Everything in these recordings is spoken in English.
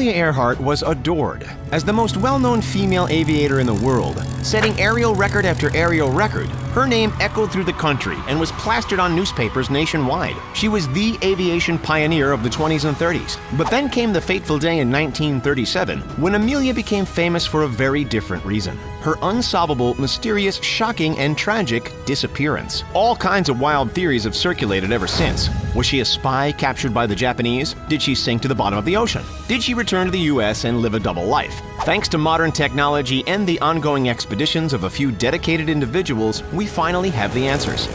Amelia Earhart was adored. As the most well-known female aviator in the world, setting aerial record after aerial record, her name echoed through the country and was plastered on newspapers nationwide. She was the aviation pioneer of the 20s and 30s. But then came the fateful day in 1937, when Amelia became famous for a very different reason: her unsolvable, mysterious, shocking, and tragic disappearance. All kinds of wild theories have circulated ever since. Was she a spy captured by the Japanese? Did she sink to the bottom of the ocean? Did she return to the US and live a double life? Thanks to modern technology and the ongoing expeditions of a few dedicated individuals, we finally have the answers.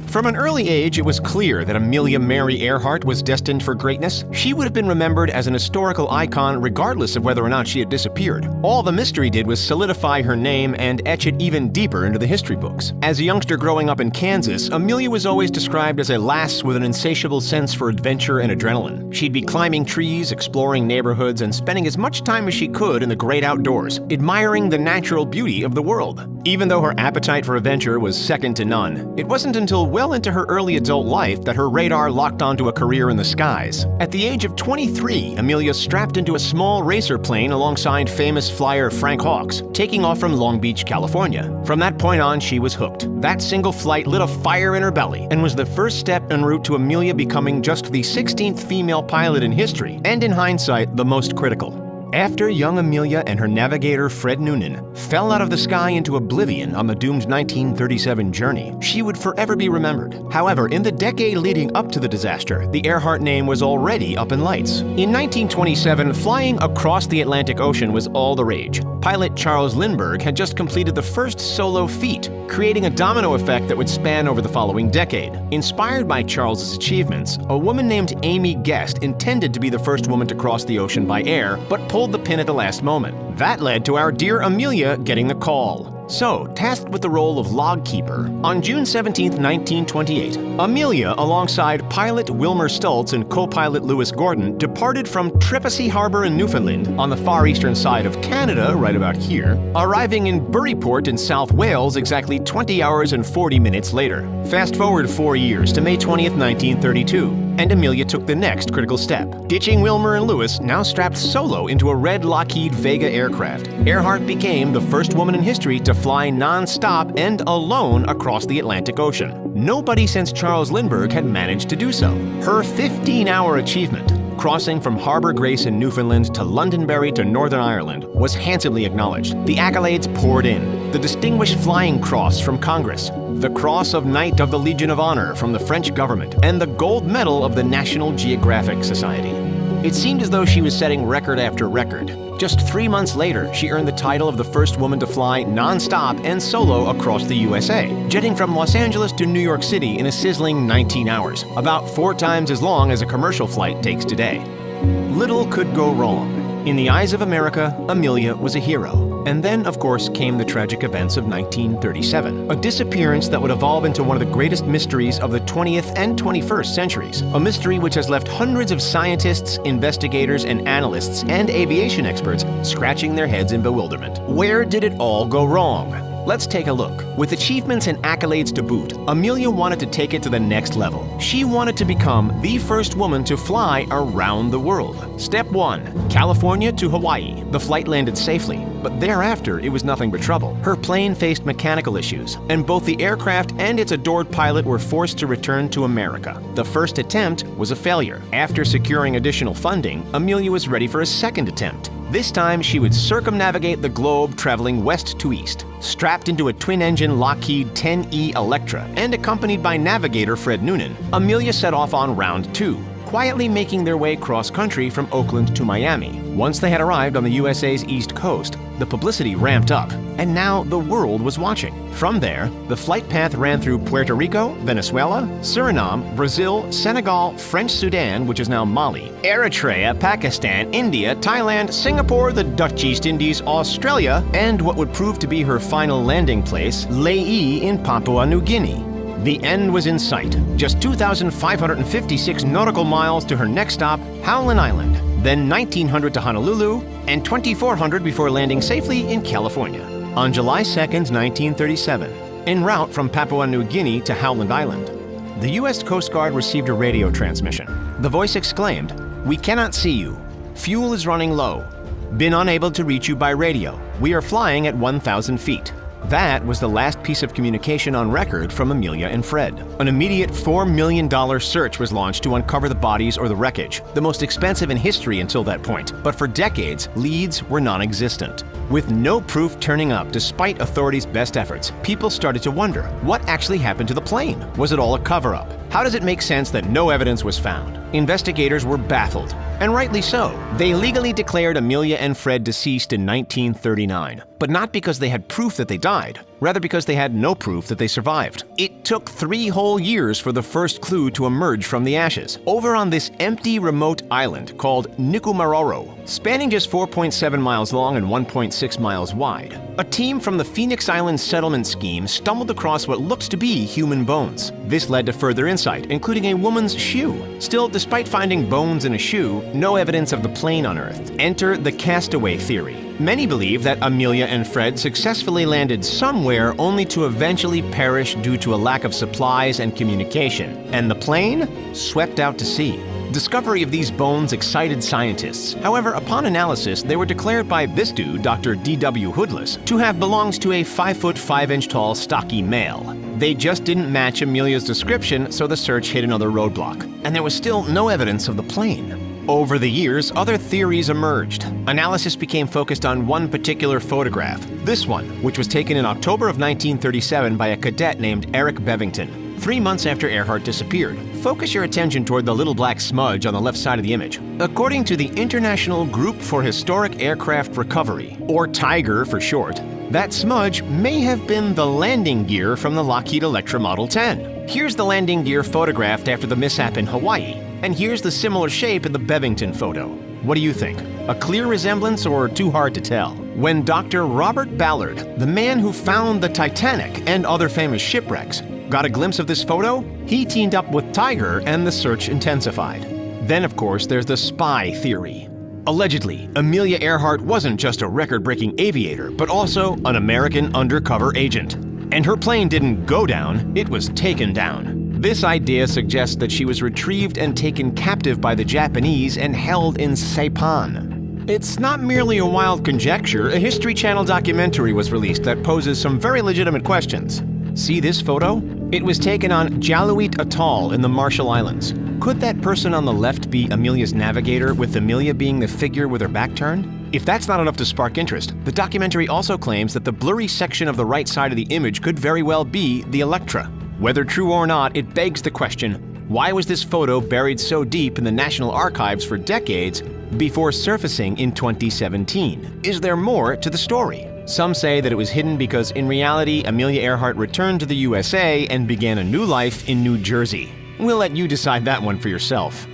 From an early age, it was clear that Amelia Mary Earhart was destined for greatness. She would have been remembered as an historical icon regardless of whether or not she had disappeared. All the mystery did was solidify her name and etch it even deeper into the history books. As a youngster growing up in Kansas, Amelia was always described as a lass with an insatiable sense for adventure and adrenaline. She'd be climbing trees, exploring neighborhoods, and spending as much time as she could in the great outdoors, admiring the natural beauty of the world. Even though her appetite for adventure was second to none, it wasn't until well into her early adult life that her radar locked onto a career in the skies. At the age of 23, Amelia strapped into a small racer plane alongside famous flyer Frank Hawks, taking off from Long Beach, California. From that point on, she was hooked. That single flight lit a fire in her belly and was the first step en route to Amelia becoming just the 16th female pilot in history, and in hindsight, the most critical. After young Amelia and her navigator Fred Noonan fell out of the sky into oblivion on the doomed 1937 journey, she would forever be remembered. However, in the decade leading up to the disaster, the Earhart name was already up in lights. In 1927, flying across the Atlantic Ocean was all the rage. Pilot Charles Lindbergh had just completed the first solo feat, creating a domino effect that would span over the following decade. Inspired by Charles's achievements, a woman named Amy Guest intended to be the first woman to cross the ocean by air, but pulled the pin at the last moment. That led to our dear Amelia getting the call. So, tasked with the role of log keeper, on June 17, 1928, Amelia, alongside pilot Wilmer Stultz and co-pilot Lewis Gordon, departed from Trepassey Harbor in Newfoundland, on the far eastern side of Canada, right about here, arriving in Buryport in South Wales exactly 20 hours and 40 minutes later. Fast forward 4 years to May 20th, 1932, and Amelia took the next critical step. Ditching Wilmer and Lewis, now strapped solo into a red Lockheed Vega aircraft, Earhart became the first woman in history to fly non-stop and alone across the Atlantic Ocean. Nobody since Charles Lindbergh had managed to do so. Her 15-hour achievement, crossing from Harbour Grace in Newfoundland to Londonderry to Northern Ireland, was handsomely acknowledged. The accolades poured in: the Distinguished Flying Cross from Congress, the Cross of Knight of the Legion of Honor from the French government, and the Gold Medal of the National Geographic Society. It seemed as though she was setting record after record. Just 3 months later, she earned the title of the first woman to fly non-stop and solo across the USA, jetting from Los Angeles to New York City in a sizzling 19 hours, about 4 times as long as a commercial flight takes today. Little could go wrong. In the eyes of America, Amelia was a hero. And then, of course, came the tragic events of 1937, a disappearance that would evolve into one of the greatest mysteries of the 20th and 21st centuries, a mystery which has left hundreds of scientists, investigators, and analysts and aviation experts scratching their heads in bewilderment. Where did it all go wrong? Let's take a look. With achievements and accolades to boot, Amelia wanted to take it to the next level. She wanted to become the first woman to fly around the world. Step 1. California to Hawaii. The flight landed safely, but thereafter it was nothing but trouble. Her plane faced mechanical issues, and both the aircraft and its adored pilot were forced to return to America. The first attempt was a failure. After securing additional funding, Amelia was ready for a second attempt. This time, she would circumnavigate the globe traveling west to east, strapped into a twin-engine Lockheed 10E Electra and accompanied by navigator Fred Noonan. Amelia set off on round 2, quietly making their way cross-country from Oakland to Miami. Once they had arrived on the USA's east coast, the publicity ramped up, and now the world was watching. From there, the flight path ran through Puerto Rico, Venezuela, Suriname, Brazil, Senegal, French Sudan, which is now Mali, Eritrea, Pakistan, India, Thailand, Singapore, the Dutch East Indies, Australia, and what would prove to be her final landing place, Lae in Papua New Guinea. The end was in sight. Just 2,556 nautical miles to her next stop, Howland Island, then 1,900 to Honolulu, and 2,400 before landing safely in California. On July 2nd, 1937, en route from Papua New Guinea to Howland Island, the U.S. Coast Guard received a radio transmission. The voice exclaimed, "We cannot see you. Fuel is running low. Been unable to reach you by radio. We are flying at 1,000 feet. That was the last piece of communication on record from Amelia and Fred. An immediate $4 million search was launched to uncover the bodies or the wreckage, the most expensive in history until that point. But for decades, leads were non-existent. With no proof turning up despite authorities' best efforts, people started to wonder, what actually happened to the plane? Was it all a cover-up? How does it make sense that no evidence was found? Investigators were baffled, and rightly so. They legally declared Amelia and Fred deceased in 1939, but not because they had proof that they died, rather because they had no proof that they survived. It took 3 whole years for the first clue to emerge from the ashes, over on this empty remote island called Nikumaroro, spanning just 4.7 miles long and 1.6 miles wide. A team from the Phoenix Island settlement scheme stumbled across what looks to be human bones. This led to further insight, including a woman's shoe. Still, despite finding bones in a shoe, no evidence of the plane unearthed. Enter the castaway theory. Many believe that Amelia and Fred successfully landed somewhere only to eventually perish due to a lack of supplies and communication, and the plane swept out to sea. Discovery of these bones excited scientists. However, upon analysis, they were declared by this dude, Dr. D.W. Hoodless, to have belongs to a 5-foot 5-inch tall stocky male. They just didn't match Amelia's description, so the search hit another roadblock. And there was still no evidence of the plane. Over the years, other theories emerged. Analysis became focused on one particular photograph, this one, which was taken in October of 1937 by a cadet named Eric Bevington, 3 months after Earhart disappeared. Focus your attention toward the little black smudge on the left side of the image. According to the International Group for Historic Aircraft Recovery, or TIGER for short, that smudge may have been the landing gear from the Lockheed Electra Model 10. Here's the landing gear photographed after the mishap in Hawaii, and here's the similar shape in the Bevington photo. What do you think? A clear resemblance or too hard to tell? When Dr. Robert Ballard, the man who found the Titanic and other famous shipwrecks, got a glimpse of this photo, he teamed up with Tiger and the search intensified. Then, of course, there's the spy theory. Allegedly, Amelia Earhart wasn't just a record-breaking aviator, but also an American undercover agent. And her plane didn't go down, it was taken down. This idea suggests that she was retrieved and taken captive by the Japanese and held in Saipan. It's not merely a wild conjecture. A History Channel documentary was released that poses some very legitimate questions. See this photo? It was taken on Jaluit Atoll in the Marshall Islands. Could that person on the left be Amelia's navigator, with Amelia being the figure with her back turned? If that's not enough to spark interest, the documentary also claims that the blurry section of the right side of the image could very well be the Electra. Whether true or not, it begs the question, why was this photo buried so deep in the National Archives for decades before surfacing in 2017? Is there more to the story? Some say that it was hidden because in reality, Amelia Earhart returned to the USA and began a new life in New Jersey. We'll let you decide that one for yourself.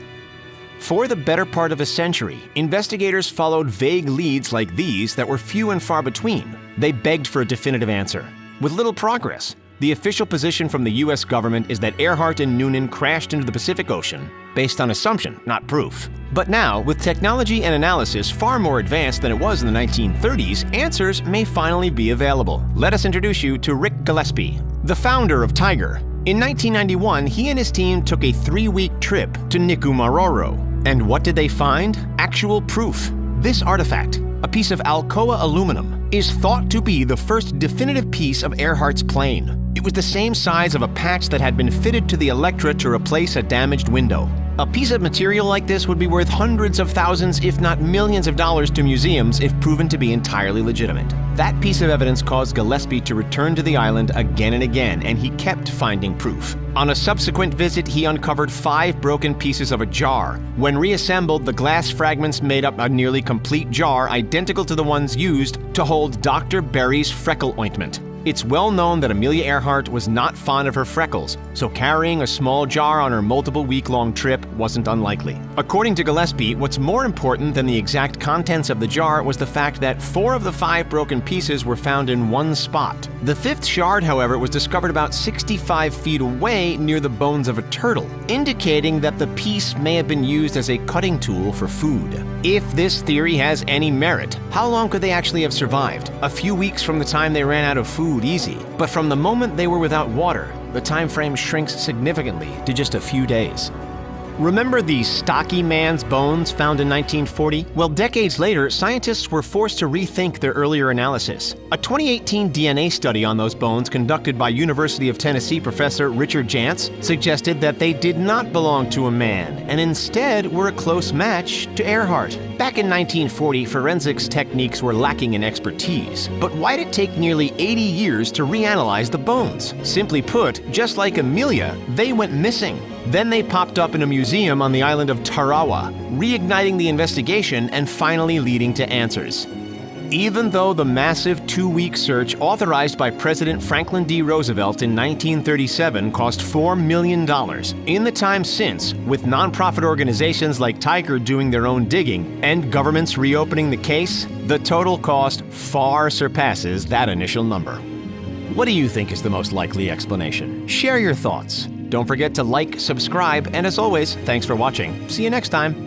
For the better part of a century, investigators followed vague leads like these that were few and far between. They begged for a definitive answer, with little progress. The official position from the US government is that Earhart and Noonan crashed into the Pacific Ocean, based on assumption, not proof. But now, with technology and analysis far more advanced than it was in the 1930s, answers may finally be available. Let us introduce you to Rick Gillespie, the founder of Tiger. In 1991, he and his team took a 3-week trip to Nikumaroro. And what did they find? Actual proof. This artifact, a piece of Alcoa aluminum, is thought to be the first definitive piece of Earhart's plane. It was the same size of a patch that had been fitted to the Electra to replace a damaged window. A piece of material like this would be worth hundreds of thousands, if not millions of dollars to museums if proven to be entirely legitimate. That piece of evidence caused Gillespie to return to the island again and again, and he kept finding proof. On a subsequent visit, he uncovered 5 broken pieces of a jar. When reassembled, the glass fragments made up a nearly complete jar identical to the ones used to hold Dr. Berry's freckle ointment. It's well known that Amelia Earhart was not fond of her freckles, so carrying a small jar on her multiple week-long trip wasn't unlikely. According to Gillespie, what's more important than the exact contents of the jar was the fact that 4 of the 5 broken pieces were found in one spot. The 5th shard, however, was discovered about 65 feet away near the bones of a turtle, indicating that the piece may have been used as a cutting tool for food. If this theory has any merit, how long could they actually have survived? A few weeks from the time they ran out of food, easy. But from the moment they were without water, the time frame shrinks significantly to just a few days. Remember the stocky man's bones found in 1940? Well, decades later, scientists were forced to rethink their earlier analysis. A 2018 DNA study on those bones conducted by University of Tennessee professor Richard Jantz suggested that they did not belong to a man, and instead were a close match to Earhart. Back in 1940, forensics techniques were lacking in expertise. But why'd it take nearly 80 years to reanalyze the bones? Simply put, just like Amelia, they went missing. Then they popped up in a museum on the island of Tarawa, reigniting the investigation and finally leading to answers. Even though the massive 2-week search authorized by President Franklin D. Roosevelt in 1937 cost $4 million, in the time since, with nonprofit organizations like Tiger doing their own digging and governments reopening the case, the total cost far surpasses that initial number. What do you think is the most likely explanation? Share your thoughts. Don't forget to like, subscribe, and as always, thanks for watching. See you next time.